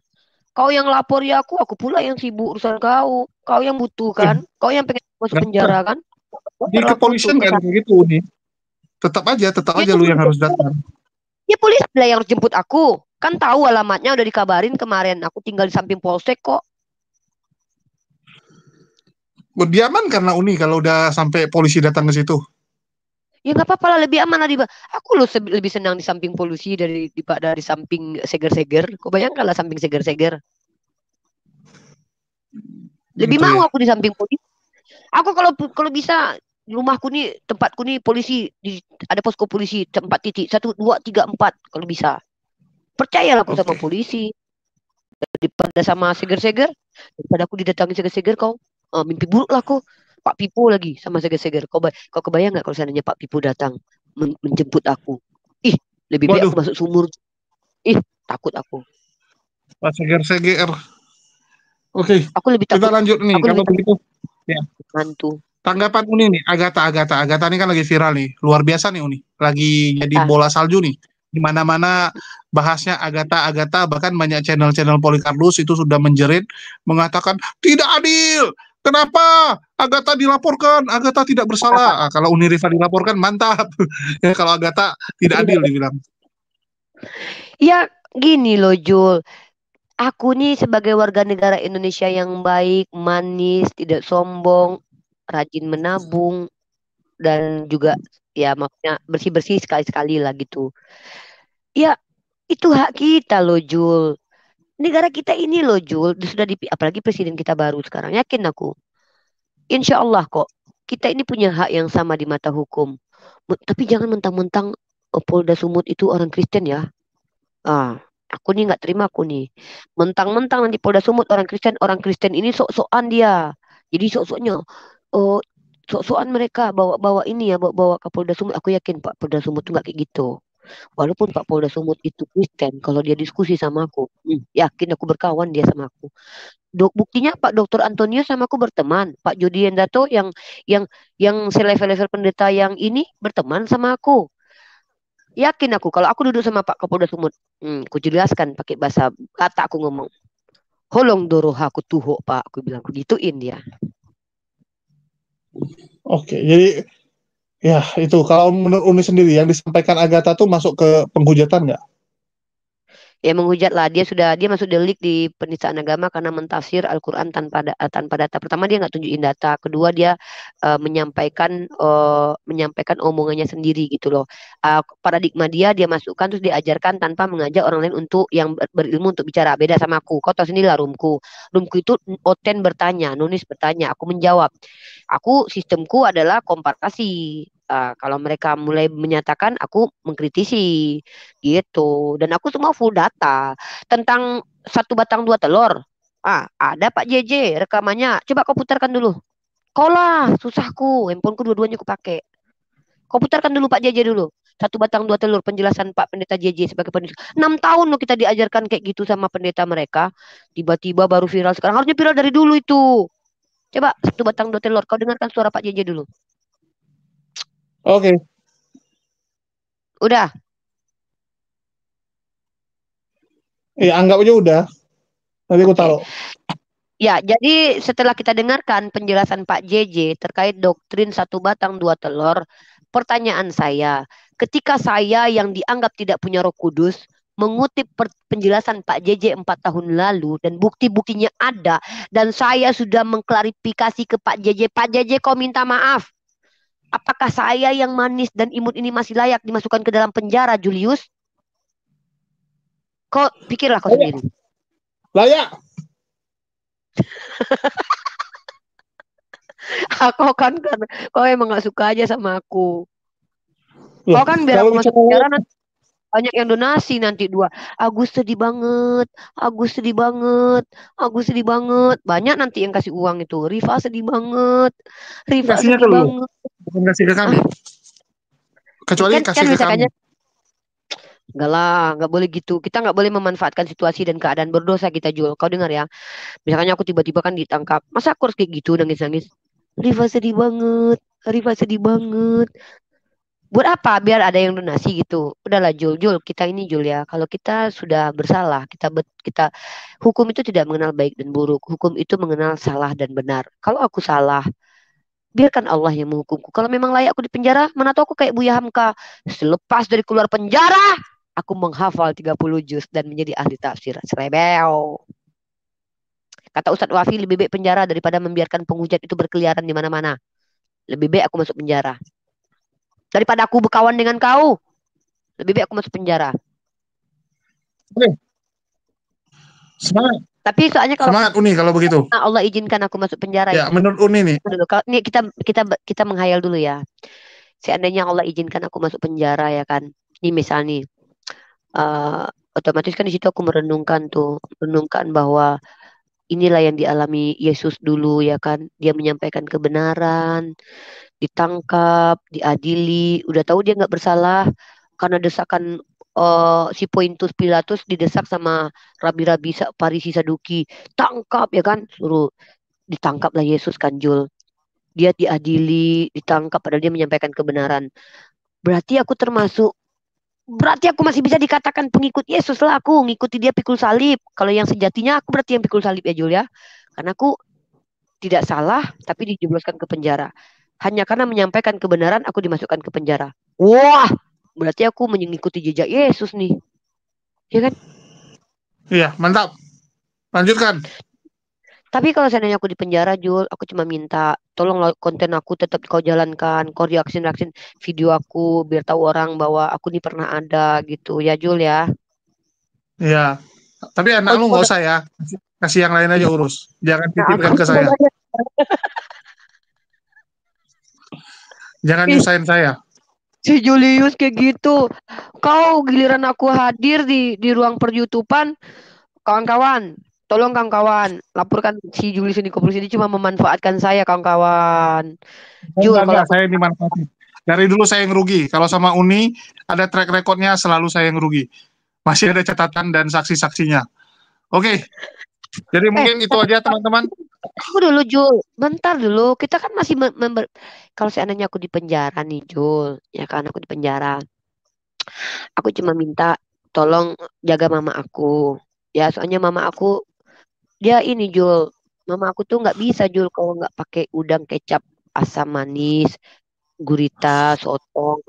Kau yang lapor ya aku pula yang sibuk urusan kau yang butuh Eh, kan, kau yang pengen masuk nggak bisa. penjara kan, Di bayar aku tuh kepolisian ke nggak ada sana. kayak gitu, Uni. Tetap Ya aja lu coba yang harus datang. ya polisi lah yang harus jemput aku. Kan tahu alamatnya udah dikabarin kemarin. Aku tinggal di samping polsek kok. Diaman karena Uni kalau udah sampai polisi datang ke situ. Ya nggak apa-apa lah, lebih aman lah. Aku loh lebih senang di samping polisi dari samping seger-seger. Kau bayangkan lah samping seger-seger. Lebih Gitu mau ya. aku di samping polisi. Aku kalau kalau bisa rumahku nih, tempatku nih polisi ada posko polisi tempat titik 1, 2, 3, 4 kalau bisa. Percayalah aku sama Oke. polisi daripada sama seger-seger, daripada aku didatangi seger-seger kau, mimpi buruk lah aku. Pak Pipo lagi sama seger-seger, kau kebayang nggak kalau seandainya Pak Pipo datang menjemput aku? Ih, lebih baik Waduh, aku masuk sumur. Ih, takut aku. Pak Seger-Seger. Oke, Aku lebih kita takut. lanjut nih. Aku Kalau lebih takut begitu, ya. hantu. Tanggapan Uni nih, Agatha ini kan lagi viral nih, luar biasa nih Uni, lagi jadi Ah, bola salju nih, di mana-mana bahasnya Agatha, bahkan banyak channel-channel Polikarpus itu sudah menjerit, mengatakan tidak adil, kenapa Agatha tidak bersalah. Ah, kalau Uni Rifa dilaporkan mantap, ya kalau Agatha tidak adil dibilang. ya gini loh Jul. Aku nih sebagai warga negara Indonesia yang baik, manis, tidak sombong, rajin menabung, dan juga ya maksudnya bersih-bersih sekali-sekali lah gitu. Ya itu hak kita loh Jul. Negara kita ini loh Jul, sudah apalagi presiden kita baru sekarang. Yakin aku. Insya Allah kok. Kita ini punya hak yang sama di mata hukum. Tapi jangan mentang-mentang Polda Sumut itu orang Kristen ya. Ah, aku nih nggak terima aku nih. Mentang-mentang nanti Polda Sumut orang Kristen ini sok-sokan dia. Jadi sok-soknya, oh, sok-sokan mereka bawa-bawa ini ya, bawa-bawa ke Polda Sumut. Aku yakin Pak Polda Sumut tuh nggak kayak gitu. Walaupun Pak Polda Sumut itu Kristen, kalau dia diskusi sama aku, yakin aku berkawan dia sama aku. Buktinya Pak Dokter Antonio sama aku berteman. Pak Jody Endato yang yang selevel-level pendeta yang ini berteman sama aku. Yakin aku kalau aku duduk sama Pak Kapolda Sumut, aku jelaskan pakai bahasa kata aku ngomong, holong doroha aku tuho Pak, aku bilang aku gituin dia. Oke, jadi ya itu kalau menurut Uni sendiri yang disampaikan Agatha tuh masuk ke penghujatan nggak? Ya menghujat lah, dia masuk delik di penistaan agama karena mentafsir Al-Quran tanpa data. Pertama dia nggak tunjukin data, kedua dia menyampaikan omongannya sendiri gitu loh. Paradigma dia masukkan terus diajarkan tanpa mengajak orang lain untuk yang berilmu untuk bicara. Beda sama aku, kau tahu sendiri lah rumku itu Oten bertanya, Nunis bertanya, aku menjawab. Aku sistemku adalah komparasi. Kalau mereka mulai menyatakan, aku mengkritisi gitu. Dan aku semua full data tentang satu batang dua telur. Ada Pak JJ rekamannya. Coba kau putarkan dulu. Kau lah, susahku. Handphoneku dua-duanya aku pakai. Kau putarkan dulu Pak JJ dulu. Satu batang dua telur penjelasan Pak Pendeta JJ sebagai pendeta. 6 tahun loh kita diajarkan kayak gitu sama pendeta mereka. Tiba-tiba baru viral sekarang. Harusnya viral dari dulu itu. Coba satu batang dua telur. Kau dengarkan suara Pak JJ dulu. Oke, Udah. ya anggap aja udah. Nanti aku Oke. taruh. Ya, jadi setelah kita dengarkan penjelasan Pak JJ terkait doktrin satu batang dua telur, pertanyaan saya, ketika saya yang dianggap tidak punya Roh Kudus mengutip penjelasan Pak JJ 4 tahun lalu dan bukti-buktinya ada dan saya sudah mengklarifikasi ke Pak JJ kau minta maaf. Apakah saya yang manis dan imut ini masih layak dimasukkan ke dalam penjara, Julius? Kau pikirlah kau Layak. sendiri. Layak. Aku kan kau emang gak suka aja sama aku. Loh, Kau kan biar kalau aku masuk bicara penjara layak, nanti banyak yang donasi nanti dua. Agus sedih banget, Agus sedih banget, Agus sedih banget. Banyak nanti yang kasih uang itu. Rifa sedih banget, Rifa kasihnya ke sedih lu, banget. bukan kasih ke Ah, kami. Kecuali kan kasih ke kami. misalkannya enggak lah, enggak boleh gitu. Kita enggak boleh memanfaatkan situasi dan keadaan berdosa kita Jul. Kau dengar ya? Misalkannya aku tiba-tiba kan ditangkap. Masa aku harus kayak gitu nangis-nangis? Rifa sedih banget, Rifa sedih banget. Buat apa? Biar ada yang donasi gitu. Udahlah Jul, Jul, kita ini Jul ya. Kalau kita sudah bersalah, kita hukum itu tidak mengenal baik dan buruk. Hukum itu mengenal salah dan benar. Kalau aku salah, biarkan Allah yang menghukumku. Kalau memang layak aku di penjara, mana tahu aku kayak Buya Hamka. Selepas dari keluar penjara, aku menghafal 30 juz dan menjadi ahli tafsir. Serebel. Kata Ustadz Wafi, lebih baik penjara daripada membiarkan penghujat itu berkeliaran di mana-mana. Lebih baik aku masuk penjara. Daripada aku berkawan dengan kau, lebih baik aku masuk penjara. Oke, semangat. Tapi soalnya kalau Semangat Uni kalau begitu. Allah izinkan aku masuk penjara Ya, itu menurut Uni nih. dulu. Kalau ini kita menghayal dulu ya. Seandainya Allah izinkan aku masuk penjara ya kan. Ini misal nih, eh, otomatis kan di situ aku merenungkan bahwa inilah yang dialami Yesus dulu ya kan. Dia menyampaikan kebenaran, ditangkap, diadili, udah tahu dia nggak bersalah karena desakan si Pontius Pilatus didesak sama rabi-rabi Farisi Saduki, tangkap ya kan, suruh ditangkaplah Yesus kan Jul. Dia diadili, ditangkap padahal dia menyampaikan kebenaran. Berarti aku termasuk Berarti aku masih bisa dikatakan pengikut Yesus lah aku, ngikuti dia pikul salib. Kalau yang sejatinya aku berarti yang pikul salib ya Jul ya. Karena aku tidak salah tapi dijebloskan ke penjara. Hanya karena menyampaikan kebenaran aku dimasukkan ke penjara. Wah, berarti aku mengikuti jejak Yesus nih. Ya kan? Iya, mantap. Lanjutkan. Tapi kalau seandainya aku di penjara, Jul, aku cuma minta tolong konten aku tetap kau jalankan, kau reaksi-reaksi video aku biar tahu orang bahwa aku ini pernah ada gitu ya, Jul ya. Iya. Tapi anak Kau lu juga nggak udah usah ya. Kasih yang lain aja iya, urus. Jangan nah, titipkan aku ke saya. Jangan ih, nyusahin saya. si Julius kayak gitu. Kau giliran aku hadir di ruang perjutupan, kawan-kawan, tolong kawan-kawan, laporkan si Julius ini ke polisi, dia cuma memanfaatkan saya kawan-kawan. Jul, kalau Enggak, aku saya yang dimanfaatin. Dari dulu saya yang rugi. Kalau sama Uni, ada track recordnya selalu saya yang rugi. Masih ada catatan dan saksi-saksinya. Oke, jadi eh mungkin itu tapi aja teman-teman. tunggu dulu Jul, bentar dulu. Kita kan masih kalau seandainya aku di penjara nih Jul, ya kan aku di penjara. Aku cuma minta tolong jaga mama aku. Ya soalnya mama aku dia ini Jul, mama aku tuh nggak bisa Jul kalau nggak pakai udang kecap asam manis, gurita, sotong,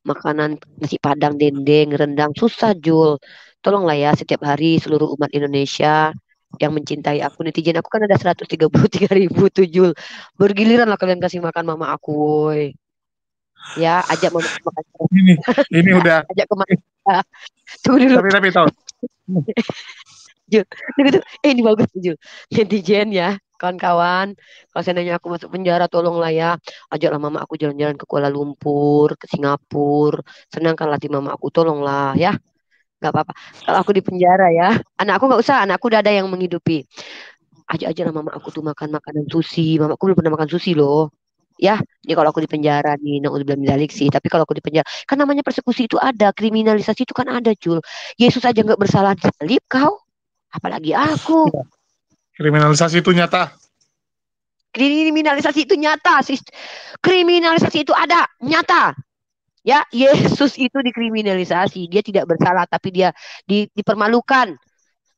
makanan nasi padang, dendeng, rendang, susah Jul. Tolonglah ya setiap hari seluruh umat Indonesia yang mencintai aku, netizen aku kan ada 133.000 tuh Jul. Bergiliran lah kalian kasih makan mama aku, woy. Ya, ajak mama aku makan. Ini ini udah. Ajak kemana? Tunggu dulu. Tapi tahu. Jul. Tunggu, tunggu. Ini bagus tuh, Jul. Netizen ya, kawan-kawan. Kalau seandainya aku masuk penjara, tolonglah ya. Ajaklah mama aku jalan-jalan ke Kuala Lumpur, ke Singapura. Senangkanlah hati mama aku, tolonglah ya. Gak apa-apa. Kalau aku di penjara ya, anak aku nggak usah. Anak aku udah ada yang menghidupi. Ajak aja lah mama aku tuh makan makanan sushi. Mama aku belum pernah makan sushi loh. Ya, ini kalau aku di penjara nih, naudzubillah min dzalik sih. Tapi kalau aku di penjara, kan namanya persekusi itu ada, kriminalisasi itu kan ada, Jul. Yesus aja nggak bersalah disalib kau, apalagi aku. Ya, kriminalisasi itu nyata. Kriminalisasi itu nyata, sis. Kriminalisasi itu ada, nyata. Ya, Yesus itu dikriminalisasi, dia tidak bersalah, tapi dia dipermalukan.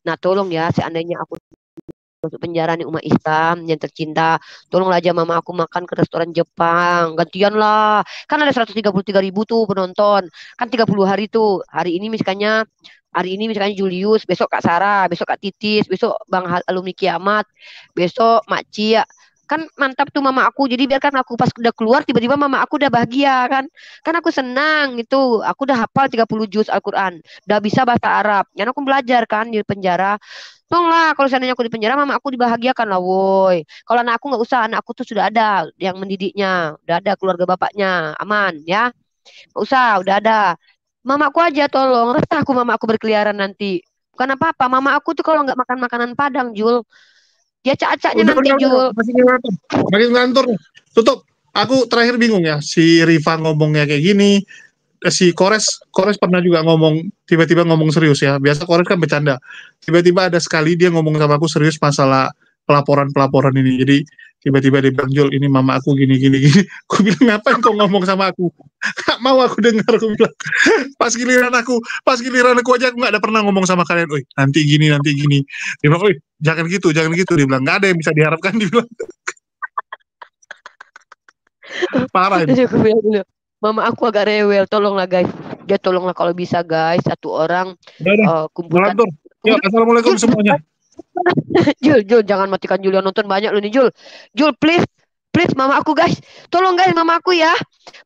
Nah, tolong ya, seandainya aku masuk penjara nih umat Islam yang tercinta. Tolonglah aja mama aku makan ke restoran Jepang. Gantian lah. Kan ada 133.000 tuh penonton. Kan 30 hari tuh. Hari ini misalnya Julius, besok Kak Sarah, besok Kak Titis, besok Bang Alumni Kiamat, besok Mak Cia. Kan mantap tuh mama aku. Jadi biarkan aku pas udah keluar tiba-tiba mama aku udah bahagia kan. Kan aku senang gitu. Aku udah hafal 30 juz Al-Quran. Udah bisa bahasa Arab. Karena aku belajar kan di penjara. Tolonglah kalau seandainya aku di penjara, mama aku dibahagiakan lah, woi. Kalau anak aku nggak usah, anak aku tuh sudah ada yang mendidiknya, udah ada keluarga bapaknya, aman ya. Nggak usah, udah ada. Mamaku aja tolong, resah aku mama aku berkeliaran nanti. Bukan apa-apa, mama aku tuh kalau nggak makan makanan Padang, Jul, dia acak-acaknya nanti, Udah, Jul. makin ngantur nih. Tutup. Aku terakhir bingung ya, si Riva ngomongnya kayak gini, si Kores pernah juga ngomong, tiba-tiba ngomong serius ya. Biasa Kores kan bercanda. Tiba-tiba ada sekali dia ngomong sama aku serius masalah pelaporan ini. Jadi tiba-tiba dia bilang, Jul, ini mama aku gini gini gini. Aku bilang, ngapain kau ngomong sama aku? Gak mau aku dengar. Aku bilang, pas giliran aku aja aku gak ada pernah ngomong sama kalian. Oi, nanti gini nanti gini. Dia bilang, oi, jangan gitu jangan gitu. Dia bilang, nggak ada yang bisa diharapkan. Dia bilang, parah ini. Jadi aku bilang dulu, mama aku agak rewel, tolonglah guys. Dia tolonglah kalau bisa guys, satu orang Udah, kumpulkan. ngelantur. Yuk, assalamualaikum Jul, semuanya. Jul, jangan matikan Jul, yang nonton banyak loh nih Jul. Jul, please, please, mama aku guys, tolong guys, mama aku ya.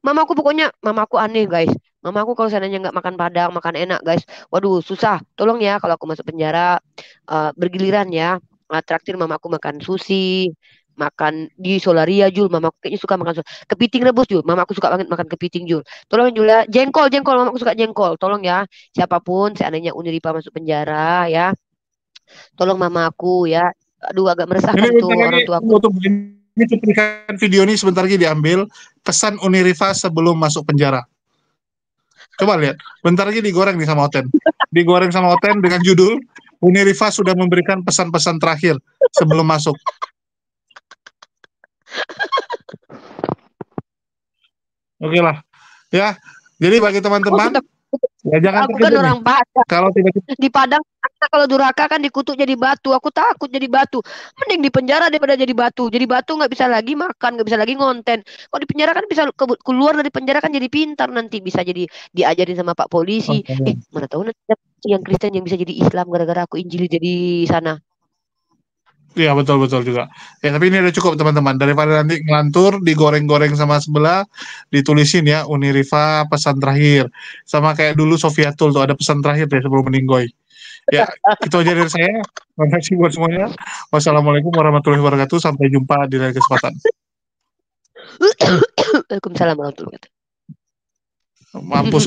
Mama aku pokoknya, mama aku aneh guys. Mama aku kalau seandainya nggak makan Padang, makan enak guys. Waduh, susah. Tolong ya kalau aku masuk penjara, bergiliran ya. Traktir mama aku makan sushi, makan di Solaria Jul. Mama aku kayaknya suka makan kepiting rebus Jul. Mama aku suka banget makan kepiting Jul. Tolong Jul ya. Jengkol, jengkol. Mama aku suka jengkol. Tolong ya. Siapapun seandainya Uniripa masuk penjara ya. Tolong mama aku ya. Aduh, agak Ini meresahkan bentar tuh lagi orang tua aku. untuk ini cuplikan video ini sebentar lagi diambil pesan Uniriva sebelum masuk penjara. Coba lihat, bentar lagi digoreng nih sama Oten. Digoreng sama Oten dengan judul Uniriva sudah memberikan pesan-pesan terakhir sebelum masuk. Oke lah, ya. Jadi bagi teman-teman, ya jangan Aku kan terkejut nih. orang Padang. Kalau tiba-tiba Di Padang, kalau durhaka kan dikutuk jadi batu. Aku takut jadi batu. Mending di penjara daripada jadi batu. Jadi batu nggak bisa lagi makan, nggak bisa lagi ngonten. Kalau di penjara kan bisa keluar dari penjara kan jadi pintar nanti. Bisa jadi diajarin sama Pak Polisi. Mana tahu nanti yang Kristen yang bisa jadi Islam gara-gara aku Injili jadi sana. iya betul-betul juga. Ya tapi ini udah cukup teman-teman. Daripada nanti ngelantur, digoreng-goreng sama sebelah, ditulisin ya Uniriva pesan terakhir. Sama kayak dulu Sofiatul tuh ada pesan terakhir deh sebelum meninggoy. Ya itu aja dari saya. Terima kasih buat semuanya. Wassalamualaikum warahmatullahi wabarakatuh. Sampai jumpa di lain kesempatan. Waalaikumsalam warahmatullahi wabarakatuh. Mampus.